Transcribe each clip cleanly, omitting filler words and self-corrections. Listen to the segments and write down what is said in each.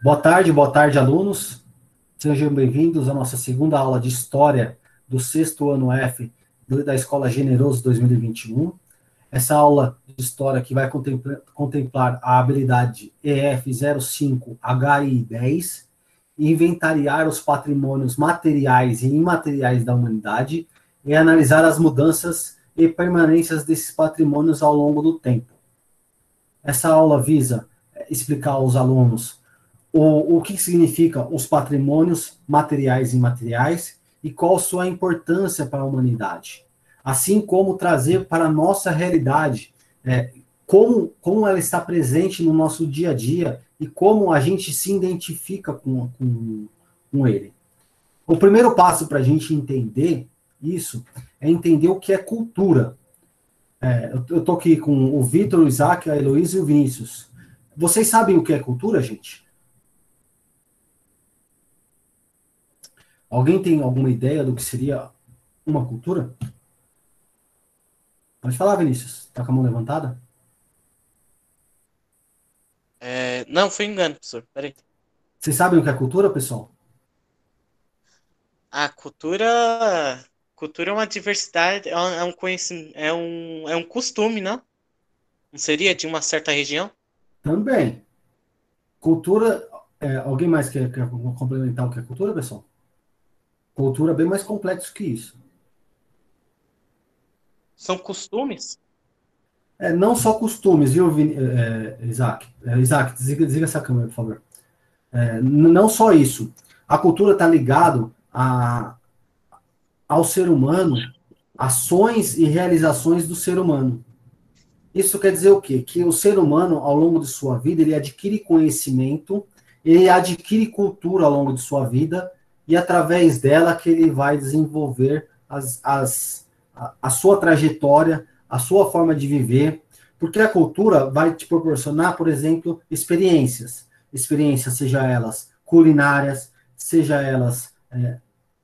Boa tarde, alunos. Sejam bem-vindos à nossa segunda aula de História do sexto ano F da Escola Generoso 2021. Essa aula de História que vai contemplar a habilidade EF05HI10, inventariar os patrimônios materiais e imateriais da humanidade e analisar as mudanças e permanências desses patrimônios ao longo do tempo. Essa aula visa explicar aos alunos o que significa os patrimônios materiais e imateriais e qual sua importância para a humanidade. Assim como trazer para a nossa realidade como ela está presente no nosso dia a dia e como a gente se identifica com ele. O primeiro passo para a gente entender isso é entender o que é cultura. Eu estou aqui com o Vitor, o Isaac, a Heloísa e o Vinícius. Vocês sabem o que é cultura, gente? Alguém tem alguma ideia do que seria uma cultura? Pode falar, Vinícius. Tá com a mão levantada? Não, foi engano, professor. Peraí. Vocês sabem o que é cultura, pessoal? A cultura é uma diversidade, é um conhecimento, é um costume, não? Não seria de uma certa região? Também. Cultura. Alguém mais quer complementar o que é cultura, pessoal? Cultura é bem mais complexo que isso. São costumes? Não só costumes, viu, Isaac? Isaac, desliga essa câmera, por favor. Não só isso. A cultura está ligado ao ser humano, ações e realizações do ser humano. Isso quer dizer o quê? Que o ser humano, ao longo de sua vida, ele adquire conhecimento, ele adquire cultura ao longo de sua vida, e através dela que ele vai desenvolver a sua trajetória, a sua forma de viver, porque a cultura vai te proporcionar, por exemplo, experiências, seja elas culinárias, seja elas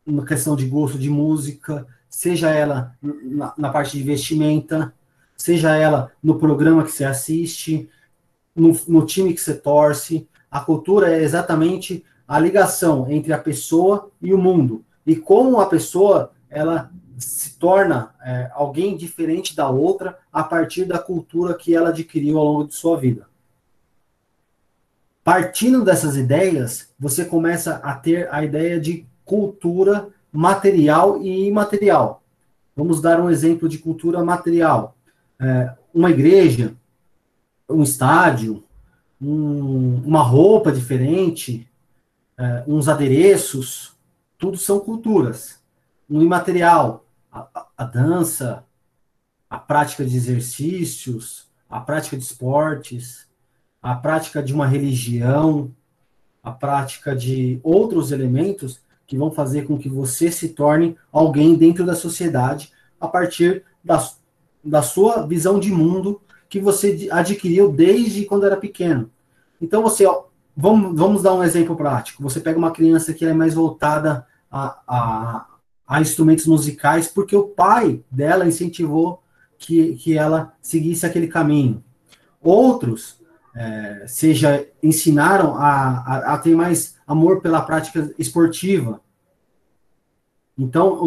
uma questão de gosto de música, seja ela na parte de vestimenta, seja ela no programa que você assiste, no time que você torce. A cultura é exatamente a ligação entre a pessoa e o mundo. E como a pessoa ela se torna alguém diferente da outra a partir da cultura que ela adquiriu ao longo de sua vida. Partindo dessas ideias, você começa a ter a ideia de cultura material e imaterial. Vamos dar um exemplo de cultura material. Uma igreja, um estádio, uma roupa diferente, uns adereços, tudo são culturas. No imaterial, a dança, a prática de exercícios, a prática de esportes, a prática de uma religião, a prática de outros elementos que vão fazer com que você se torne alguém dentro da sociedade a partir da sua visão de mundo que você adquiriu desde quando era pequeno. Então, vamos dar um exemplo prático. Você pega uma criança que é mais voltada a instrumentos musicais porque o pai dela incentivou que ela seguisse aquele caminho. Outros seja ensinaram a ter mais amor pela prática esportiva. Então,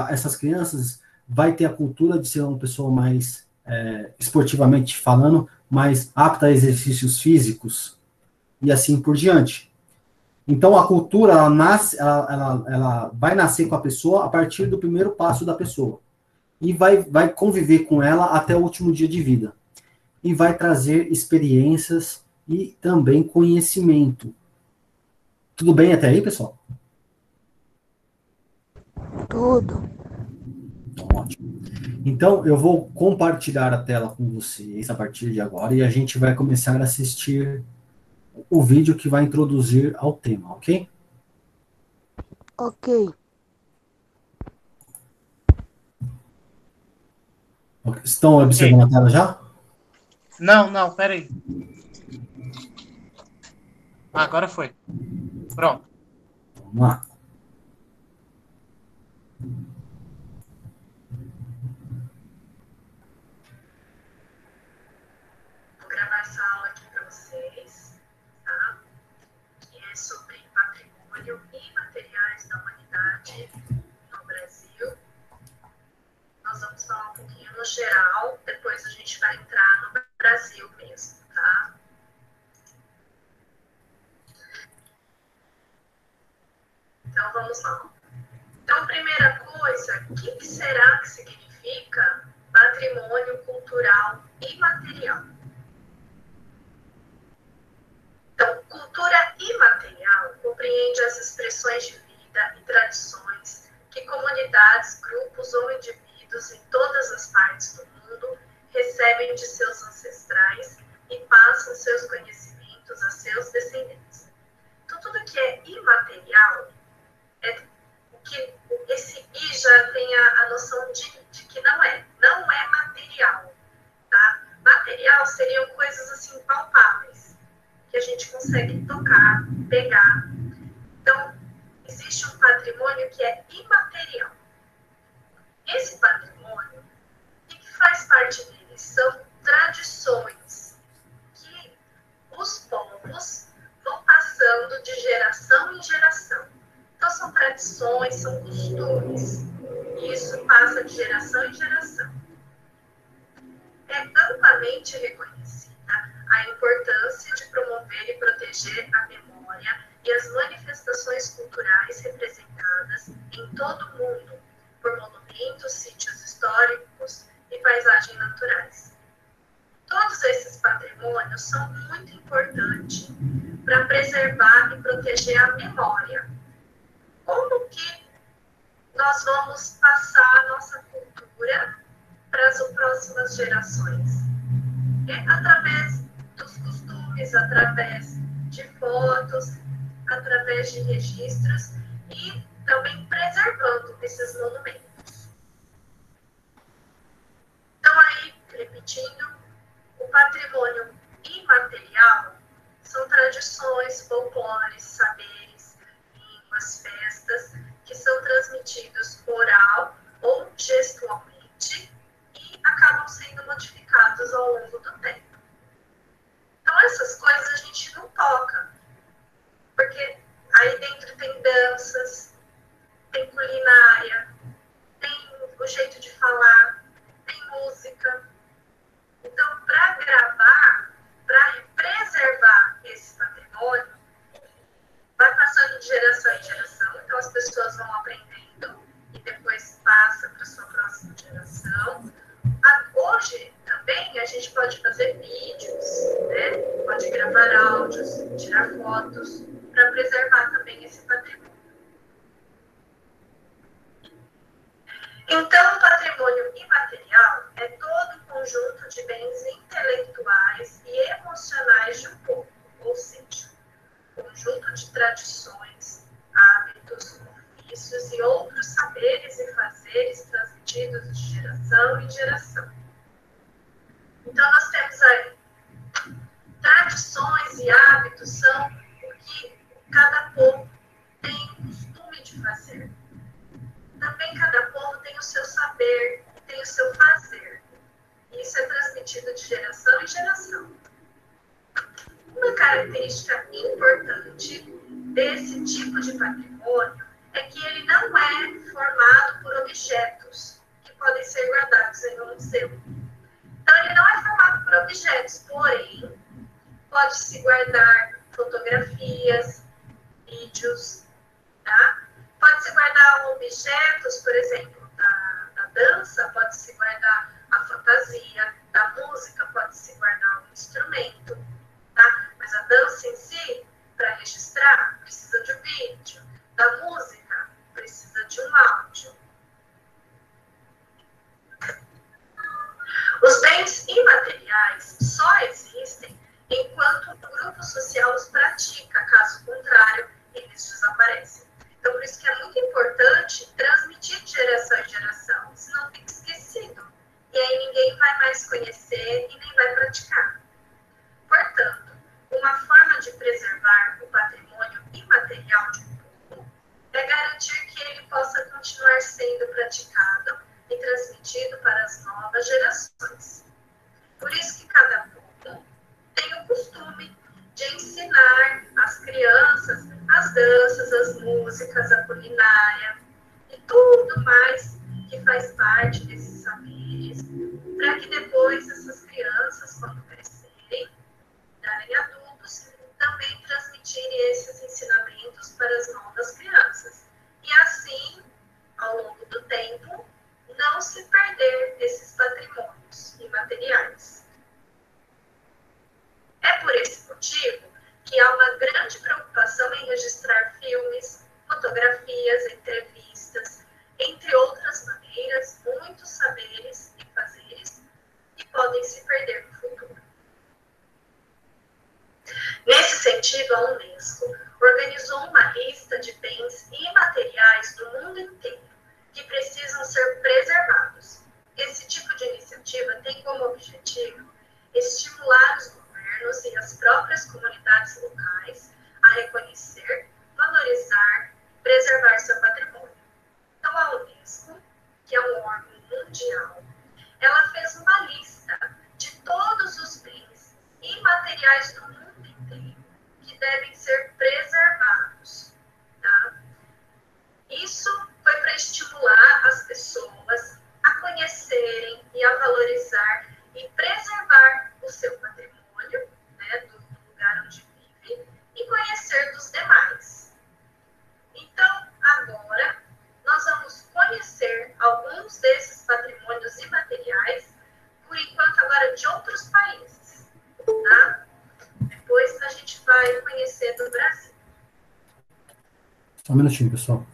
essas crianças vai ter a cultura de ser uma pessoa mais, esportivamente falando, mais apta a exercícios físicos e assim por diante. Então, a cultura, ela vai nascer com a pessoa a partir do primeiro passo da pessoa. E vai conviver com ela até o último dia de vida. E vai trazer experiências e também conhecimento. Tudo bem até aí, pessoal? Tudo. Então, ótimo. Então, eu vou compartilhar a tela com vocês a partir de agora e a gente vai começar a assistir o vídeo que vai introduzir ao tema, ok? Ok. Estão Ok. observando a tela já? Não, não, peraí. Agora foi. Pronto. Vamos lá. Vou gravar essa aula aqui para vocês, tá? Que é sobre patrimônio e materiais da humanidade no Brasil. Nós vamos falar um pouquinho no geral, depois a gente vai entrar no Brasil mesmo, tá? Então, vamos lá. Então, primeira coisa, o que será que significa patrimônio cultural imaterial? Então, cultura imaterial compreende as expressões de vida e tradições que comunidades, grupos ou indivíduos em todas as partes do mundo recebem de seus ancestrais e passam seus conhecimentos a seus descendentes. Então, tudo que é imaterial é que esse I já tem a noção de que não é material, tá? Material seriam coisas assim palpáveis, que a gente consegue tocar, pegar. Então, existe um patrimônio que é imaterial. Esse patrimônio, o que faz parte dele? São tradições que os povos vão passando de geração em geração. Então, são tradições, são costumes. E isso passa de geração em geração. É amplamente reconhecida a importância de promover e proteger a memória e as manifestações culturais representadas em todo o mundo por monumentos, sítios históricos e paisagens naturais. Todos esses patrimônios são muito importantes para preservar e proteger a memória. Como que nós vamos passar a nossa cultura para as próximas gerações? É através dos costumes, através de fotos, através de registros e também preservando esses monumentos. Então, aí, repetindo, o patrimônio imaterial são tradições, folclores, saberes, línguas, festas, que são transmitidos oral ou gestualmente e acabam sendo modificados ao longo do tempo. Então, essas coisas a gente não toca, porque aí dentro tem danças, tem culinária, tem o jeito de falar, tem música. Então, para gravar, para preservar esse patrimônio, vai passando de geração em geração, então as pessoas vão aprendendo e depois passa para a sua próxima geração. Hoje também a gente pode fazer vídeos, né? Pode gravar áudios, tirar fotos, para preservar também esse patrimônio. Então, o patrimônio imaterial é todo um conjunto de bens intelectuais e emocionais de um povo, ou seja, conjunto de tradições, hábitos, ofícios e outros saberes e fazeres transmitidos de geração em geração. Então, nós temos aí tradições e hábitos são o que cada povo tem o costume de fazer. Também cada povo tem o seu saber, tem o seu fazer. E isso é transmitido de geração em geração. Uma característica importante desse tipo de patrimônio é que ele não é formado por objetos que podem ser guardados em um museu. Então, ele não é formado por objetos, porém, pode-se guardar fotografias, vídeos, tá? Pode-se guardar objetos, por exemplo, da dança, pode-se guardar a fantasia, da música, pode-se guardar um instrumento, tá? Mas a dança em si, para registrar, precisa de um vídeo. Da música, precisa de um áudio. Os bens imateriais só existem enquanto o grupo social os pratica, caso contrário, eles desaparecem. Então, por isso que é muito importante transmitir de geração em geração, senão fica esquecido. E aí ninguém vai mais conhecer e nem vai praticar. Portanto, uma forma de preservar o patrimônio imaterial de um povo é garantir que ele possa continuar sendo praticado e transmitido para as novas gerações. Por isso que cada povo tem o costume de ensinar as crianças as músicas, a culinária e tudo mais que faz parte desses saberes, para que depois essas crianças, quando crescerem, darem adultos, também transmitirem esses ensinamentos para as novas crianças. E assim, ao longo do tempo, não se perder esses patrimônios imateriais. É por esse motivo que há uma grande preocupação em registrar filmes, fotografias, entrevistas, entre outras maneiras, muitos saberes e fazeres que podem se perder no futuro. Nesse sentido, a Unesco organizou uma lista de bens imateriais do mundo inteiro que precisam ser preservados. Esse tipo de iniciativa tem como objetivo estimular os governos e as próprias comunidades locais a reconhecer, valorizar e preservar seu patrimônio. Então, a Unesco, que é um órgão mundial, ela fez uma lista de todos os bens imateriais do mundo inteiro que devem ser preservados. Tá? Isso foi para estimular as pessoas a conhecerem e a valorizar e preservar o seu patrimônio, né, do lugar onde vive, e conhecer dos demais. Então, agora, nós vamos conhecer alguns desses patrimônios imateriais, por enquanto agora de outros países. Tá? Depois a gente vai conhecer do Brasil. Só um minutinho, pessoal.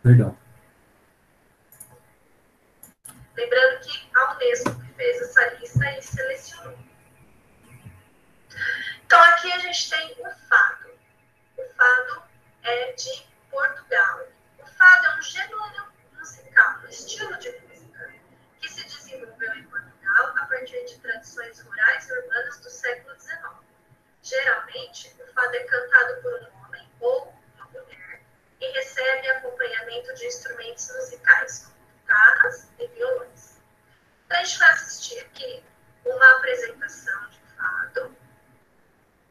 Perdão. Lembrando que a Unesco que fez essa lista e selecionou. Então, aqui a gente tem o fado. O fado é de Portugal. O fado é um gênero musical, um estilo de música, que se desenvolveu em Portugal a partir de tradições rurais e urbanas do século XIX. Geralmente, o fado é cantado por um homem ou uma mulher e recebe acompanhamento de instrumentos musicais, como guitarras e violões. Então, a gente vai assistir aqui uma apresentação de fado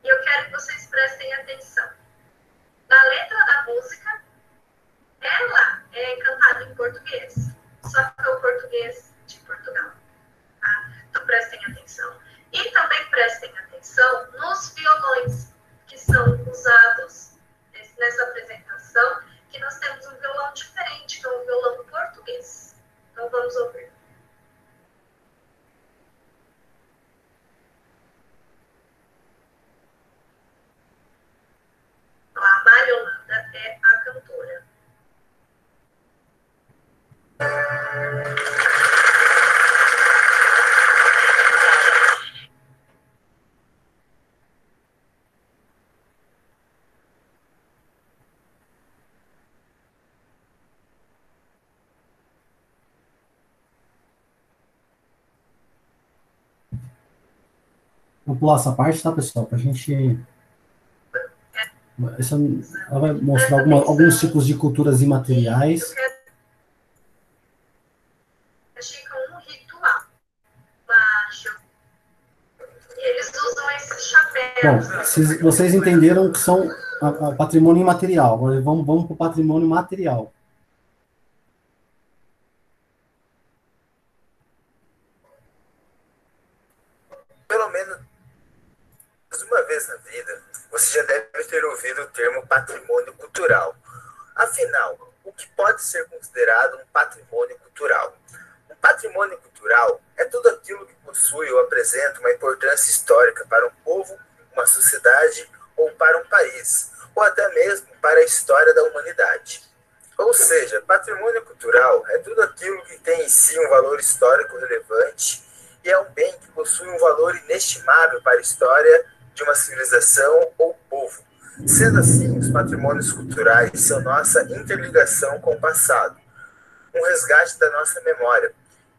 e eu quero que vocês prestem atenção. Na letra da música, ela é cantada em português, só que é o português de Portugal. Tá? Então, prestem atenção. E também prestem atenção nos violões que são usados nessa apresentação, que nós temos um violão diferente, que é um violão português. Então, vamos ouvir. A Mari Holanda é a cantora. Vou pular essa parte, tá, pessoal? Pra gente... ela vai mostrar alguns tipos de culturas imateriais. Praticam um ritual. E eles usam esses chapéus. Bom, vocês entenderam que são patrimônio imaterial. Agora vamos para o patrimônio material. Pelo menos uma vez na vida, você já deve ter ouvido o termo patrimônio cultural. Afinal, o que pode ser considerado um patrimônio cultural? Um patrimônio cultural é tudo aquilo que possui ou apresenta uma importância histórica para um povo, uma sociedade ou para um país, ou até mesmo para a história da humanidade. Ou seja, patrimônio cultural é tudo aquilo que tem em si um valor histórico relevante e é um bem que possui um valor inestimável para a história de uma civilização ou povo. Sendo assim, os patrimônios culturais são nossa interligação com o passado, um resgate da nossa memória,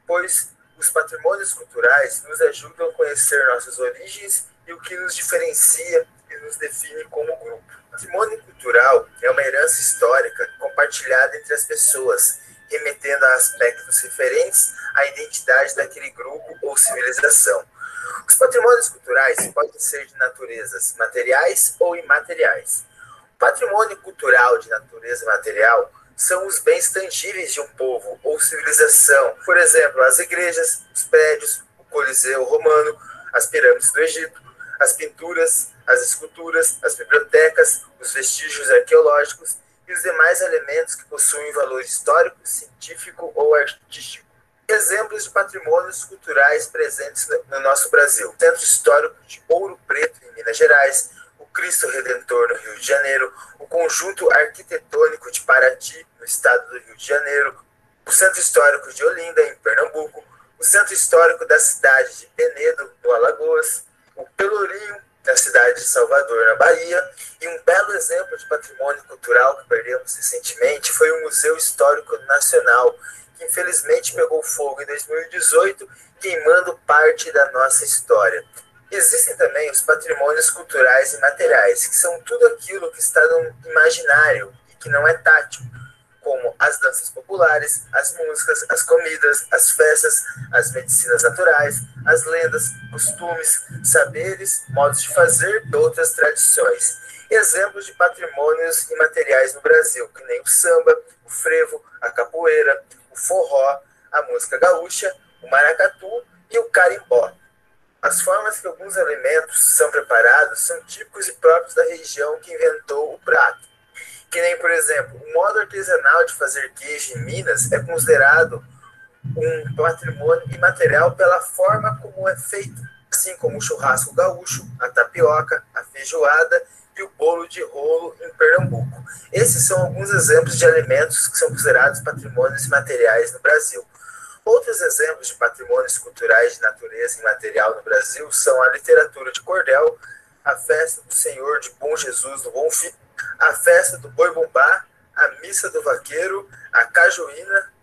pois os patrimônios culturais nos ajudam a conhecer nossas origens e o que nos diferencia e nos define como grupo. O patrimônio cultural é uma herança histórica compartilhada entre as pessoas, remetendo a aspectos referentes à identidade daquele grupo ou civilização. Os patrimônios culturais podem ser de naturezas materiais ou imateriais. O patrimônio cultural de natureza material são os bens tangíveis de um povo ou civilização. Por exemplo, as igrejas, os prédios, o Coliseu Romano, as pirâmides do Egito, as pinturas, as esculturas, as bibliotecas, os vestígios arqueológicos e os demais elementos que possuem valor histórico, científico ou artístico. Exemplos de patrimônios culturais presentes no nosso Brasil: o Centro Histórico de Ouro Preto, em Minas Gerais, o Cristo Redentor, no Rio de Janeiro, o Conjunto Arquitetônico de Paraty, no estado do Rio de Janeiro, o Centro Histórico de Olinda, em Pernambuco, o Centro Histórico da cidade de Penedo, no Alagoas, o Pelourinho, na cidade de Salvador, na Bahia, e um belo exemplo de patrimônio cultural que perdemos recentemente foi o Museu Histórico Nacional, que infelizmente pegou fogo em 2018, queimando parte da nossa história. Existem também os patrimônios culturais e materiais, que são tudo aquilo que está no imaginário e que não é tátil, como as danças populares, as músicas, as comidas, as festas, as medicinas naturais, as lendas, costumes, saberes, modos de fazer e outras tradições. Exemplos de patrimônios imateriais no Brasil, que nem o samba, o frevo, a capoeira, o forró, a música gaúcha, o maracatu e o carimbó. As formas que alguns alimentos são preparados são típicos e próprios da região que inventou o prato. Que nem, por exemplo, o modo artesanal de fazer queijo em Minas é considerado um patrimônio imaterial pela forma como é feito, assim como o churrasco gaúcho, a tapioca, a feijoada e o bolo de rolo em Pernambuco. Esses são alguns exemplos de alimentos que são considerados patrimônios imateriais no Brasil. Outros exemplos de patrimônios culturais de natureza imaterial no Brasil são a literatura de cordel, a festa do Senhor de Bom Jesus do Bonfim, a festa do Boi Bumbá, a missa do vaqueiro, a cajuína.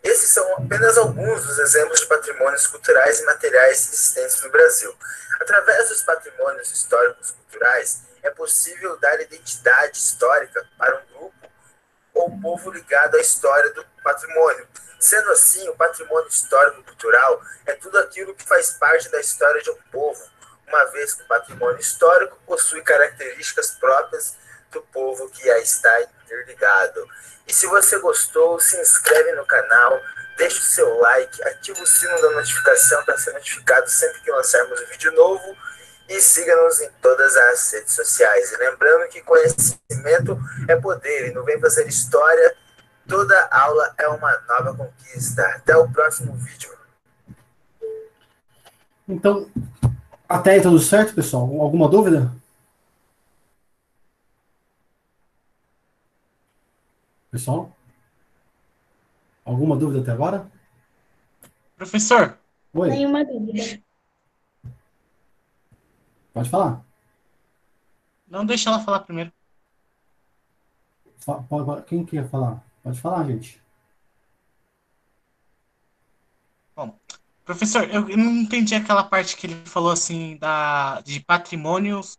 Esses são apenas alguns dos exemplos de patrimônios culturais e materiais existentes no Brasil. Através dos patrimônios históricos culturais, é possível dar identidade histórica para um grupo ou povo ligado à história do patrimônio. Sendo assim, o patrimônio histórico-cultural é tudo aquilo que faz parte da história de um povo, uma vez que o patrimônio histórico possui características próprias do povo que já está interligado. E se você gostou, se inscreve no canal, deixa o seu like, ativa o sino da notificação para ser notificado sempre que lançarmos um vídeo novo e siga-nos em todas as redes sociais. E lembrando que conhecimento é poder e não vem fazer história. Toda aula é uma nova conquista. Até o próximo vídeo. Então, até aí tudo certo, pessoal? Alguma dúvida? Pessoal? Alguma dúvida até agora? Professor, Oi, Nenhuma dúvida. pode falar. não deixa ela falar primeiro. Quem quer falar? Pode falar, gente. Bom, professor, eu não entendi aquela parte que ele falou assim de patrimônios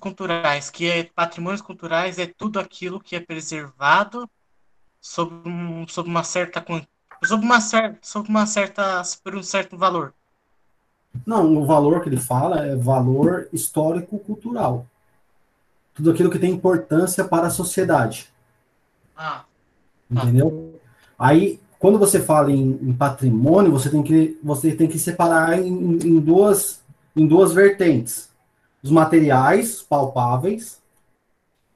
culturais, que patrimônios culturais é tudo aquilo que é preservado sob uma certa por um certo valor. Não, o valor que ele fala é valor histórico-cultural. Tudo aquilo que tem importância para a sociedade. Ah, Entendeu? Aí, quando você fala em patrimônio, você tem que separar em duas vertentes. Os materiais palpáveis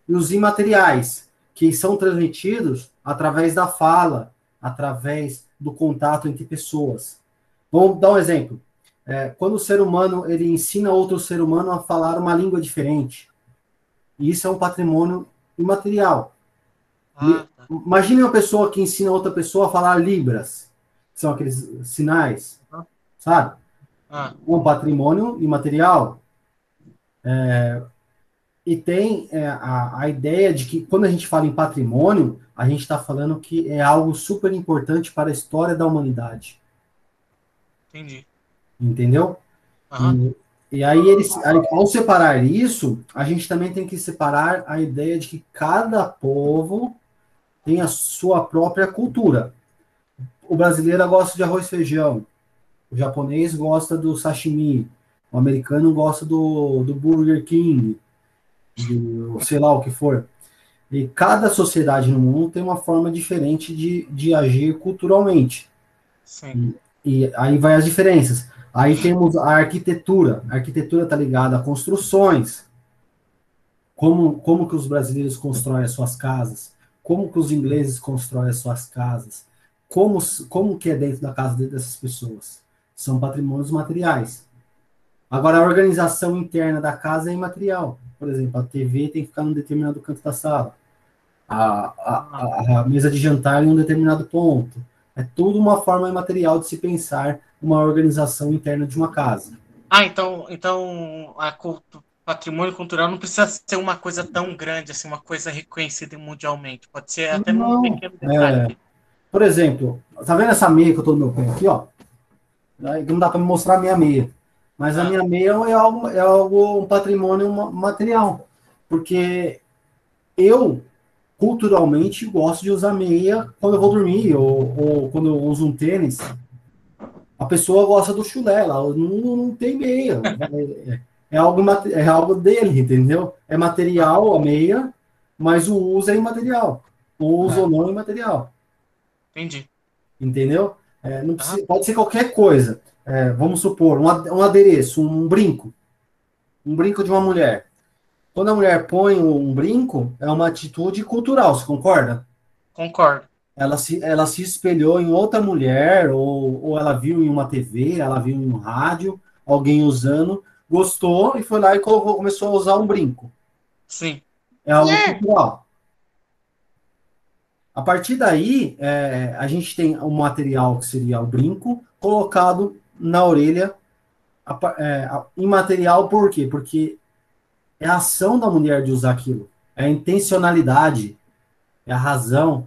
e os imateriais, que são transmitidos através da fala, através do contato entre pessoas. Vamos dar um exemplo. Quando o ser humano ele ensina outro ser humano a falar uma língua diferente, isso é um patrimônio imaterial. tá. Imagine uma pessoa que ensina outra pessoa a falar libras, que são aqueles sinais, sabe? Um patrimônio imaterial. E tem a ideia de que quando a gente fala em patrimônio, a gente está falando que é algo super importante para a história da humanidade. Entendi. Entendeu? Aham. E aí, ao separar isso, a gente também tem que separar a ideia de que cada povo tem a sua própria cultura. O brasileiro gosta de arroz e feijão. O japonês gosta do sashimi, o americano gosta do Burger King, do sei lá o que for. E cada sociedade no mundo tem uma forma diferente de agir culturalmente. Sim. E aí vai as diferenças. Aí temos a arquitetura. A arquitetura está ligada a construções. Como que os brasileiros constroem as suas casas? Como que os ingleses constroem as suas casas? Como que é dentro da casa dessas pessoas? São patrimônios materiais. Agora, a organização interna da casa é imaterial. Por exemplo, a TV tem que ficar num determinado canto da sala. A mesa de jantar em um determinado ponto. É tudo uma forma imaterial de se pensar uma organização interna de uma casa. Então patrimônio cultural não precisa ser uma coisa tão grande, assim, uma coisa reconhecida mundialmente. Pode ser até num pequeno detalhe. Por exemplo, tá vendo essa meia que eu tô no meu pé aqui, ó? Não dá para me mostrar a minha meia. Mas a minha meia um patrimônio material. Porque eu, culturalmente, gosto de usar meia quando eu vou dormir, ou quando eu uso um tênis. A pessoa gosta do chulé, ela não tem meia. É algo dele, entendeu? É material, a meia, mas o uso é imaterial. O uso ou não é imaterial. Entendi. Entendeu? Não precisa, pode ser qualquer coisa. Vamos supor, um adereço, um brinco. Um brinco de uma mulher. Quando a mulher põe um brinco, é uma atitude cultural, você concorda? Concordo. Ela se espelhou em outra mulher, ou ela viu em uma TV, ela viu em um rádio, alguém usando, gostou e foi lá e começou a usar um brinco. Sim. É algo cultural. A partir daí, a gente tem um material que seria o brinco, colocado na orelha, imaterial, por quê? Porque é a ação da mulher de usar aquilo, é a intencionalidade, é a razão,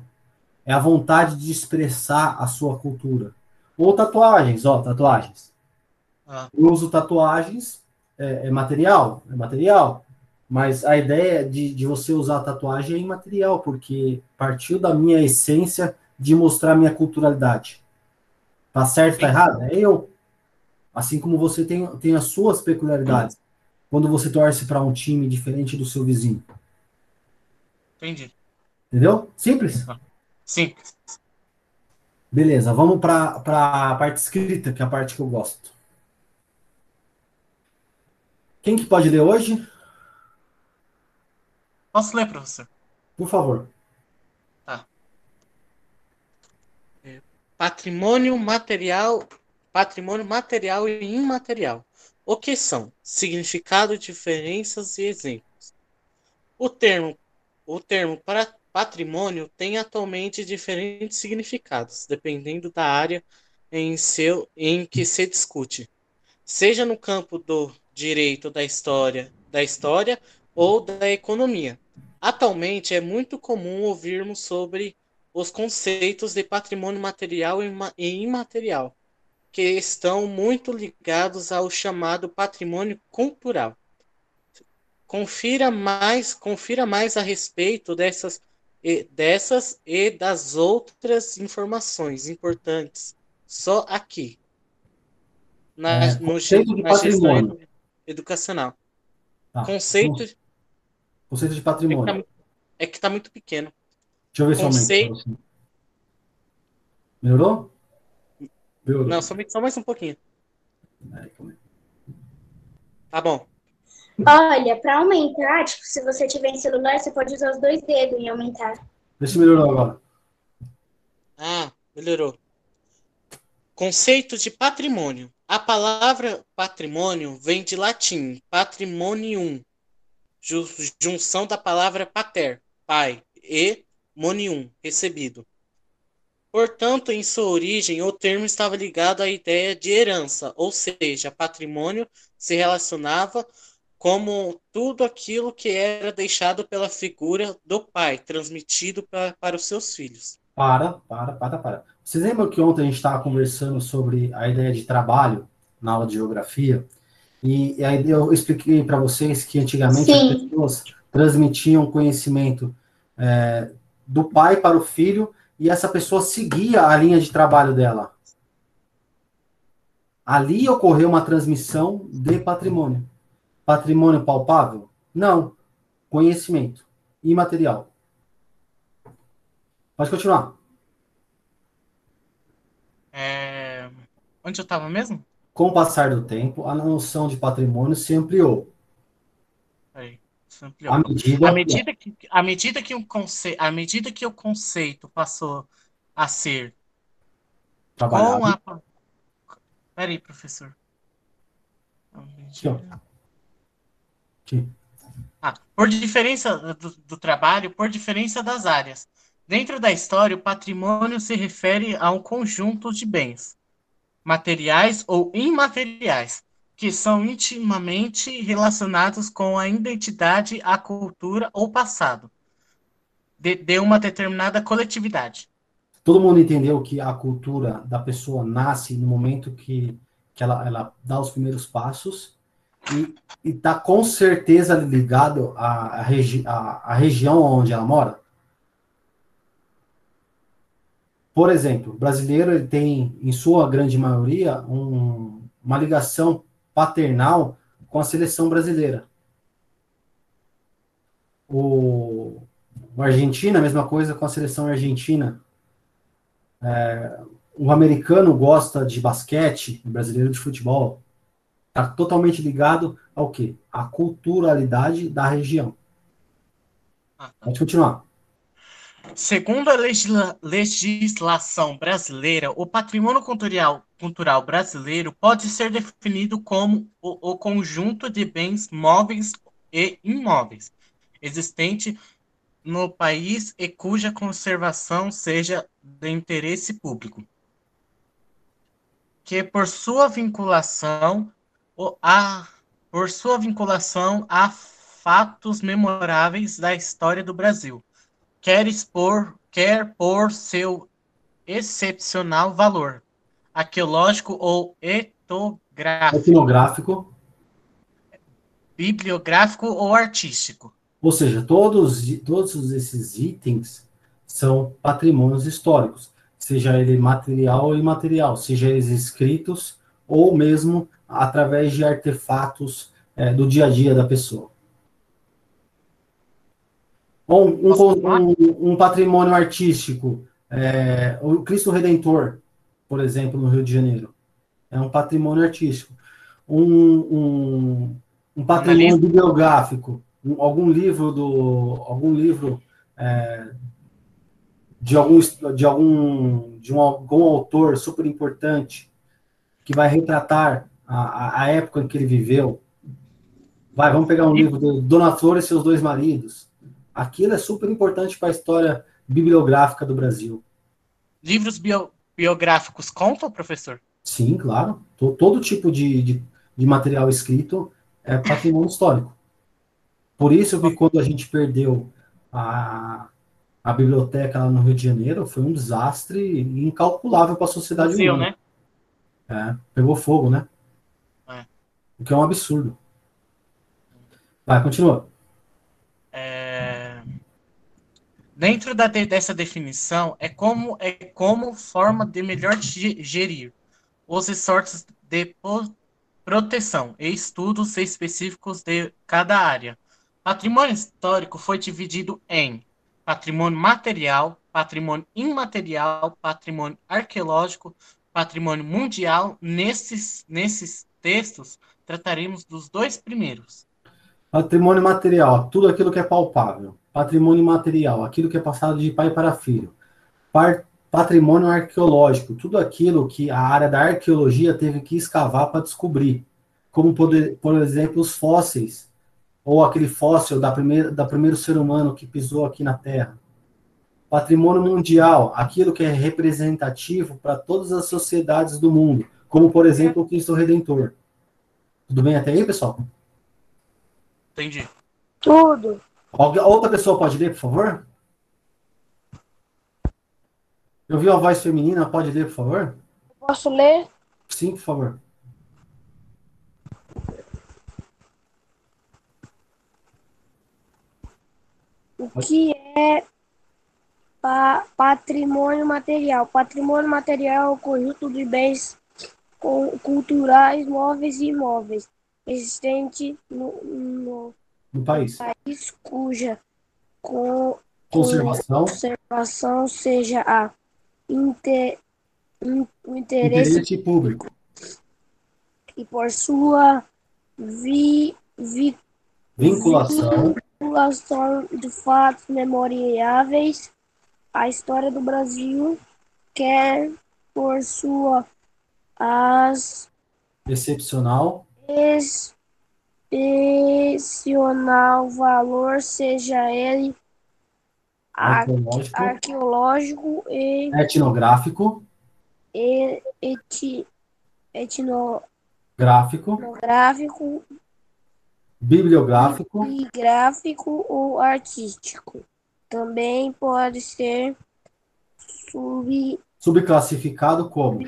é a vontade de expressar a sua cultura. Ou tatuagens, tatuagens. Eu uso tatuagens, é material, mas a ideia de você usar a tatuagem é imaterial, porque partiu da minha essência de mostrar minha culturalidade. Tá certo, tá errado? É eu. Assim como você tem as suas peculiaridades. Quando você torce para um time diferente do seu vizinho. Entendi. Entendeu? Simples? Simples. Beleza, vamos para a parte escrita, que é a parte que eu gosto. Quem que pode ler hoje? Posso ler, professor? Por favor. Tá. Patrimônio material e imaterial. O que são? Significado, diferenças e exemplos. O termo para patrimônio tem atualmente diferentes significados, dependendo da área em que se discute, seja no campo do direito da história ou da economia. Atualmente é muito comum ouvirmos sobre os conceitos de patrimônio material e imaterial, que estão muito ligados ao chamado patrimônio cultural. Confira mais a respeito dessas e das outras informações importantes só aqui, Conceito de na gestão patrimônio. educacional. Tá. Conceito de patrimônio. É que está muito pequeno. Deixa eu ver Conceito... se aumenta. Melhorou? Não, só mais um pouquinho. Tá bom. Olha, para aumentar, tipo, se você tiver em celular, você pode usar os 2 dedos e aumentar. Vê se melhorou agora. Melhorou. Conceito de patrimônio. A palavra patrimônio vem de latim, patrimonium, junção da palavra pater, pai, e monium, recebido. Portanto, em sua origem, o termo estava ligado à ideia de herança, ou seja, patrimônio se relacionava como tudo aquilo que era deixado pela figura do pai, transmitido para os seus filhos. Para. Vocês lembram que ontem a gente estava conversando sobre a ideia de trabalho na aula de geografia? E aí eu expliquei para vocês que antigamente as pessoas transmitiam conhecimento do pai para o filho e essa pessoa seguia a linha de trabalho dela. Ali ocorreu uma transmissão de patrimônio. Patrimônio palpável? Não. Conhecimento. Imaterial. Pode continuar. Onde eu estava mesmo? Com o passar do tempo, a noção de patrimônio se ampliou. Aí, isso ampliou. À medida que o conceito passou a ser trabalhado. Peraí, professor. Sim. Por diferença do trabalho, por diferença das áreas. Dentro da história, o patrimônio se refere a um conjunto de bens, materiais ou imateriais, que são intimamente relacionados com a identidade, a cultura ou passado de uma determinada coletividade. Todo mundo entendeu que a cultura da pessoa nasce no momento que ela dá os primeiros passos e está com certeza ligado à região onde ela mora? Por exemplo, o brasileiro ele tem, em sua grande maioria, uma ligação paternal com a seleção brasileira. O argentino, a mesma coisa com a seleção argentina. O americano gosta de basquete, o brasileiro de futebol. Está totalmente ligado ao quê? À culturalidade da região. Pode continuar. Segundo a legislação brasileira, o patrimônio cultural brasileiro pode ser definido como o conjunto de bens móveis e imóveis existente no país e cuja conservação seja de interesse público, que por sua vinculação a fatos memoráveis da história do Brasil, quer por seu excepcional valor arqueológico ou Etnográfico. bibliográfico ou artístico. Ou seja, todos esses itens são patrimônios históricos, seja ele material ou imaterial, seja eles escritos ou mesmo através de artefatos do dia a dia da pessoa. Um patrimônio artístico, o Cristo Redentor, por exemplo, no Rio de Janeiro, é um patrimônio artístico. Um patrimônio bibliográfico, algum livro de algum autor super importante que vai retratar a época em que ele viveu. Vamos pegar um livro do Dona Flor e seus dois maridos. Aquilo é super importante para a história bibliográfica do Brasil. Livros biográficos contam, professor? Sim, claro. Todo tipo de material escrito é patrimônio histórico. Por isso que quando a gente perdeu a biblioteca lá no Rio de Janeiro, foi um desastre incalculável para a sociedade humana. Né? Pegou fogo, né? O que é um absurdo. Vai, continua. Dentro dessa definição, é como forma de melhor gerir os esforços de proteção e estudos específicos de cada área. Patrimônio histórico foi dividido em patrimônio material, patrimônio imaterial, patrimônio arqueológico, patrimônio mundial. Nesses textos, trataremos dos dois primeiros. Patrimônio material, tudo aquilo que é palpável. Patrimônio imaterial, aquilo que é passado de pai para filho. Patrimônio arqueológico, tudo aquilo que a área da arqueologia teve que escavar para descobrir. Como, por exemplo, os fósseis, ou aquele fóssil da primeiro ser humano que pisou aqui na Terra. Patrimônio mundial, aquilo que é representativo para todas as sociedades do mundo, como, por exemplo, o Cristo Redentor. Tudo bem até aí, pessoal? Entendi. Tudo. Outra pessoa pode ler, por favor? Eu vi uma voz feminina, pode ler, por favor? Posso ler? Sim, por favor. O que é patrimônio material? Patrimônio material é o conjunto de bens culturais, móveis e imóveis, existente no No país. país cuja Conservação, conservação seja o interesse interesse público. e por sua Vinculação, vinculação de fatos memoriáveis à história do Brasil, quer por sua excepcional, excepcional valor, seja ele arqueológico, arqueológico e etnográfico, etnográfico, gráfico, bibliográfico, e gráfico ou artístico. Também pode ser subclassificado como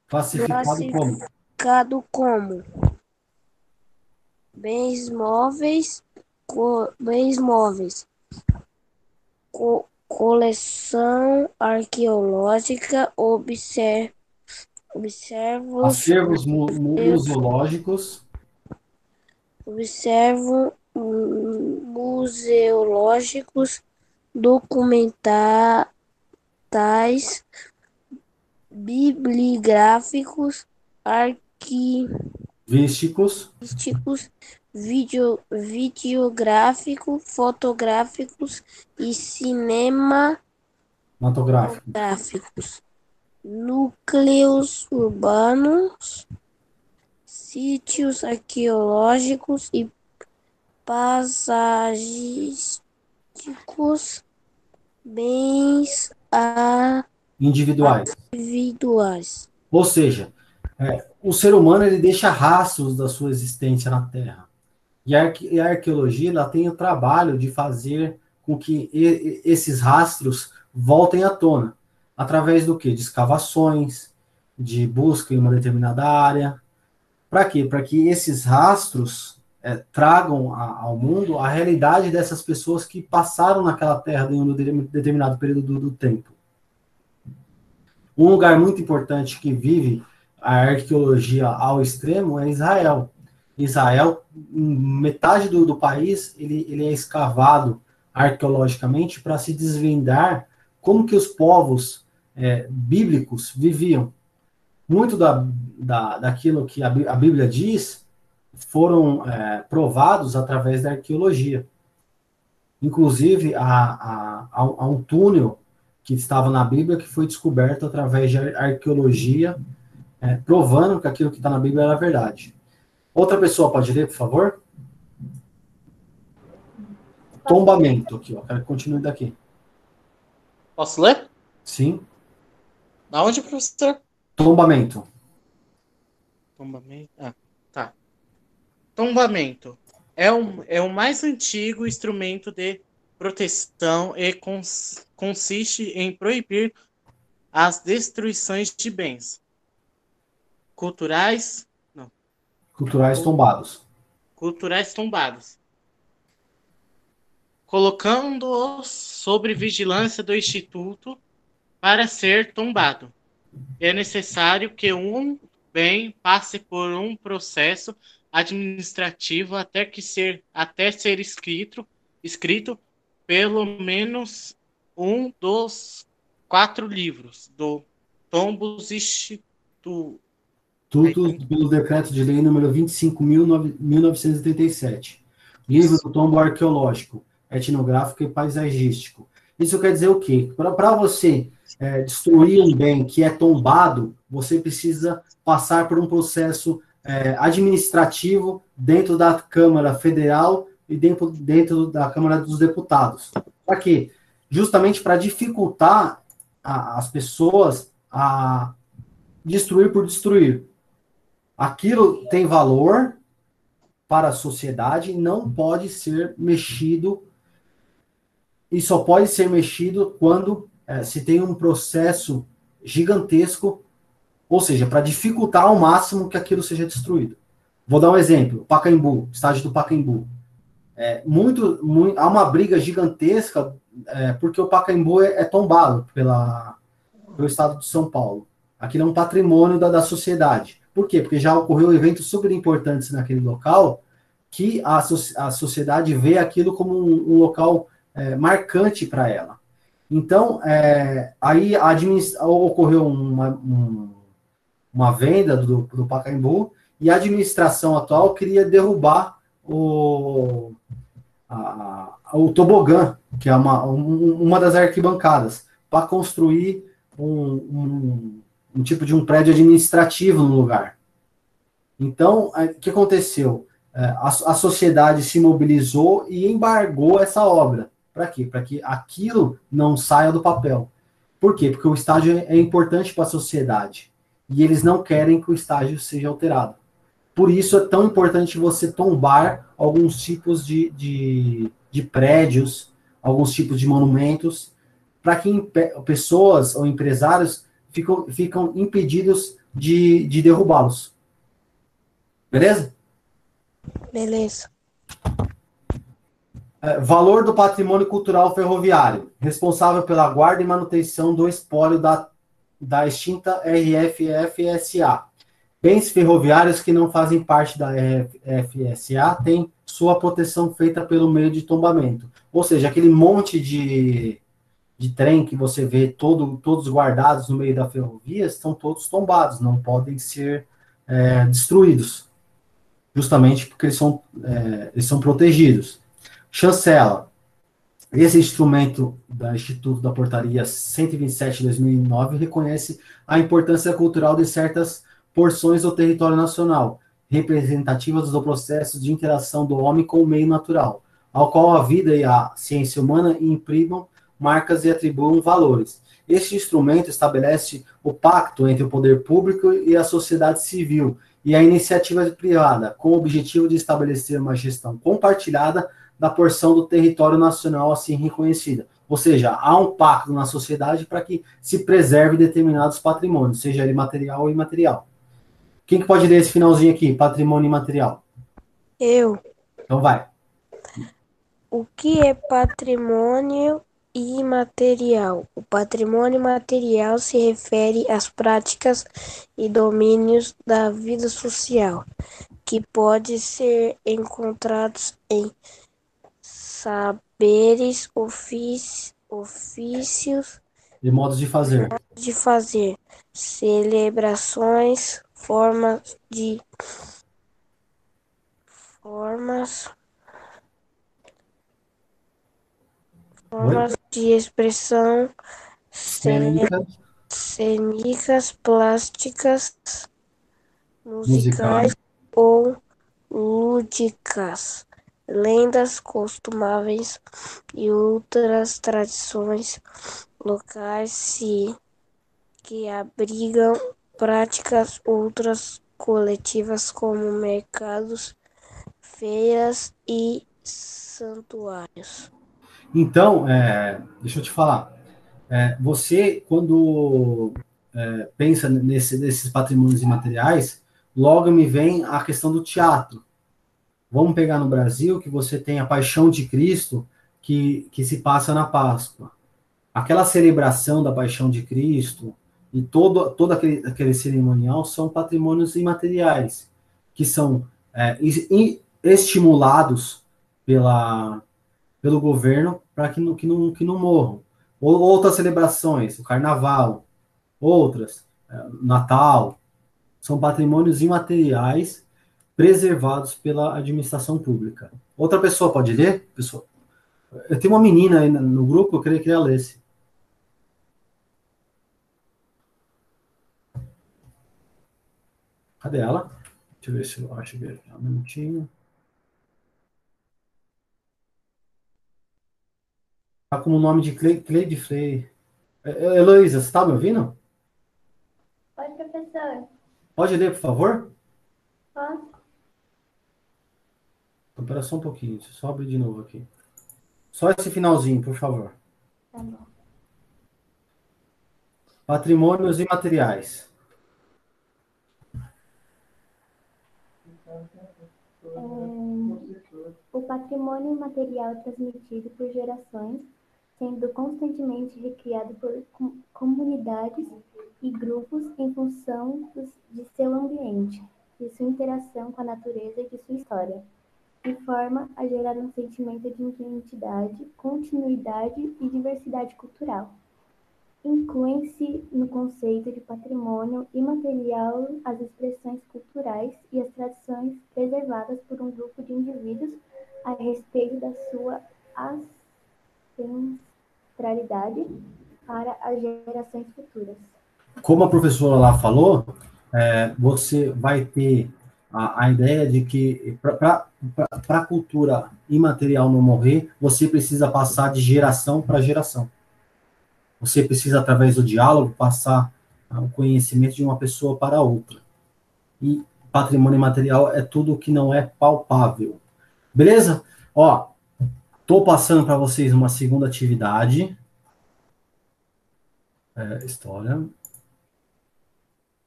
classificado como bens móveis, coleção arqueológica, acervos museológicos, museológicos, documentais, bibliográficos, vísticos, videográficos, fotográficos e cinematográficos, núcleos urbanos, sítios arqueológicos e paisagísticos, bens individuais. Ou seja, o ser humano ele deixa rastros da sua existência na Terra. E a arqueologia ela tem o trabalho de fazer com que esses rastros voltem à tona. Através do quê? De escavações, de busca em uma determinada área. Para quê? Para que esses rastros tragam ao mundo a realidade dessas pessoas que passaram naquela terra em um determinado período do tempo. Um lugar muito importante que vive a arqueologia ao extremo é Israel. Israel, metade do país, ele é escavado arqueologicamente para se desvendar como que os povos bíblicos viviam. Muito daquilo que a Bíblia diz foram provados através da arqueologia. Inclusive, há um túnel que estava na Bíblia que foi descoberto através de arqueologia, provando que aquilo que está na Bíblia era verdade. Outra pessoa pode ler, por favor? Tombamento, aqui, ó. Quero que continue daqui. Posso ler? Sim. Da onde, professor? Tombamento. Tombamento. Ah, tá. Tombamento é o mais antigo instrumento de proteção e consiste em proibir as destruições de bens culturais tombados. Culturais tombados, colocando-os sob vigilância do Instituto para ser tombado. É necessário que um bem passe por um processo administrativo até ser escrito pelo menos um dos 4 livros do Tombos Instituto. Tudo pelo decreto de lei número 25.1987. Livro do tombo arqueológico, etnográfico e paisagístico. Isso quer dizer o quê? Para você destruir um bem que é tombado, você precisa passar por um processo administrativo dentro da Câmara Federal e dentro da Câmara dos Deputados. Para quê? Justamente para dificultar as pessoas a destruir por destruir. Aquilo tem valor para a sociedade, não pode ser mexido, e só pode ser mexido quando se tem um processo gigantesco, ou seja, para dificultar ao máximo que aquilo seja destruído. Vou dar um exemplo, Pacaembu, estádio do Pacaembu. Há uma briga gigantesca porque o Pacaembu é tombado pelo Estado de São Paulo. Aquilo é um patrimônio da sociedade. Por quê? Porque já ocorreu eventos super importantes naquele local que a sociedade vê aquilo como um local marcante para ela. Então, aí ocorreu uma venda do Pacaembu e a administração atual queria derrubar o tobogã, que é uma das arquibancadas, para construir um tipo de um prédio administrativo no lugar. Então, o que aconteceu? A sociedade se mobilizou e embargou essa obra. Para quê? Para que aquilo não saia do papel. Por quê? Porque o estágio é importante para a sociedade. E eles não querem que o estágio seja alterado. Por isso é tão importante você tombar alguns tipos de prédios, alguns tipos de monumentos, para que pessoas ou empresários ficam impedidos de derrubá-los. Beleza? Beleza. Valor do patrimônio cultural ferroviário, responsável pela guarda e manutenção do espólio da extinta RFFSA. Bens ferroviários que não fazem parte da RFFSA têm sua proteção feita pelo meio de tombamento. Ou seja, aquele monte de trem que você vê todos guardados no meio da ferrovia estão todos tombados, não podem ser destruídos. Justamente porque eles são protegidos. Chancela. Esse instrumento do Instituto da Portaria 127 de 2009 reconhece a importância cultural de certas porções do território nacional, representativas do processo de interação do homem com o meio natural, ao qual a vida e a ciência humana imprimam marcas e atribuam valores. Este instrumento estabelece o pacto entre o poder público e a sociedade civil e a iniciativa privada, com o objetivo de estabelecer uma gestão compartilhada da porção do território nacional assim reconhecida. Ou seja, há um pacto na sociedade para que se preserve determinados patrimônios, seja ele material ou imaterial. Quem que pode ler esse finalzinho aqui? Patrimônio imaterial. Eu. Então vai. O que é patrimônio imaterial? O patrimônio material se refere às práticas e domínios da vida social, que podem ser encontrados em saberes, ofícios De modos de fazer. Celebrações, formas de expressão, cênicas, plásticas, musicais ou lúdicas, lendas costumáveis e outras tradições locais que abrigam práticas outras coletivas como mercados, feiras e santuários. Então, deixa eu te falar. Você, quando pensa nesses patrimônios imateriais, logo me vem a questão do teatro. Vamos pegar no Brasil que você tem a Paixão de Cristo, que se passa na Páscoa. Aquela celebração da Paixão de Cristo e todo aquele cerimonial são patrimônios imateriais, que são estimulados pelo governo para que não morram. Ou outras celebrações, o Carnaval, outras, Natal, são patrimônios imateriais preservados pela administração pública. Outra pessoa pode ler? Pessoa, eu tenho uma menina aí no grupo, eu queria que ela lesse. Cadê ela? Deixa eu ver se eu acho aqui. Um minutinho. Tá como o nome de Cleide Frey. Heloísa, você está me ouvindo? Oi, professor. Pode ler, por favor? Posso? Então, espera só um pouquinho. Deixa eu só abrir de novo aqui. Só esse finalzinho, por favor. Tá bom. Patrimônios imateriais. O patrimônio imaterial transmitido por gerações sendo constantemente recriado por comunidades e grupos em função de seu ambiente, de sua interação com a natureza e de sua história, de forma a gerar um sentimento de identidade, continuidade e diversidade cultural. Incluem-se no conceito de patrimônio imaterial as expressões culturais e as tradições preservadas por um grupo de indivíduos a respeito da sua ancestralidade para as gerações futuras. Como a professora lá falou, você vai ter a ideia de que para a cultura imaterial não morrer, você precisa passar de geração para geração. Você precisa, através do diálogo, passar o conhecimento de uma pessoa para outra. E patrimônio imaterial é tudo que não é palpável. Beleza? Ó, estou passando para vocês uma segunda atividade. História.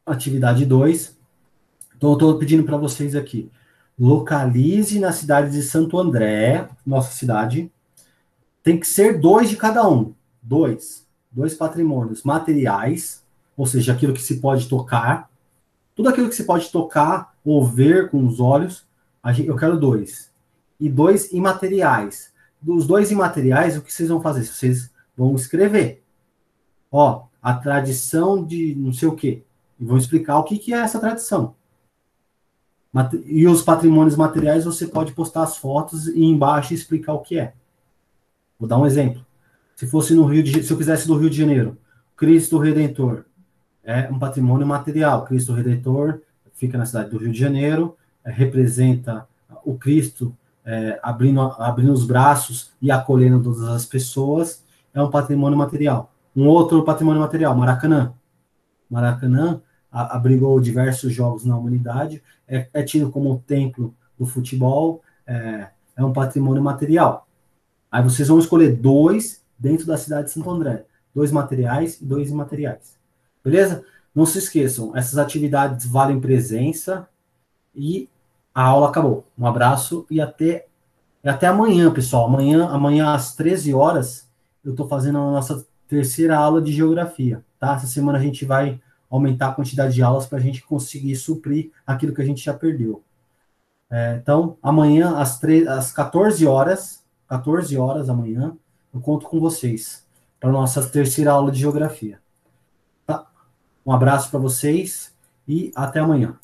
Atividade 2. Então, eu estou pedindo para vocês aqui. Localize na cidade de Santo André, nossa cidade. Tem que ser 2 de cada um. 2 patrimônios materiais, ou seja, aquilo que se pode tocar. Tudo aquilo que se pode tocar ou ver com os olhos, eu quero 2. E 2 imateriais. Dos 2 imateriais, o que vocês vão fazer? Vocês vão escrever. Ó, a tradição de não sei o quê. E vão explicar o que é essa tradição. E os patrimônios materiais, você pode postar as fotos e embaixo explicar o que é. Vou dar um exemplo. Se eu quisesse do Rio de Janeiro, Cristo Redentor é um patrimônio material. Cristo Redentor fica na cidade do Rio de Janeiro, representa o Cristo abrindo os braços e acolhendo todas as pessoas, é um patrimônio material. Um outro patrimônio material, Maracanã. Maracanã abrigou diversos jogos na humanidade, é tido como o templo do futebol, é um patrimônio material. Aí vocês vão escolher 2 dentro da cidade de Santo André. 2 materiais e 2 imateriais. Beleza? Não se esqueçam, essas atividades valem presença e a aula acabou. Um abraço e até amanhã, pessoal. Amanhã às 13 horas, eu estou fazendo a nossa terceira aula de geografia. Tá? Essa semana a gente vai aumentar a quantidade de aulas para a gente conseguir suprir aquilo que a gente já perdeu. Então, amanhã às 14 horas amanhã, eu conto com vocês para a nossa terceira aula de geografia. Tá? Um abraço para vocês e até amanhã.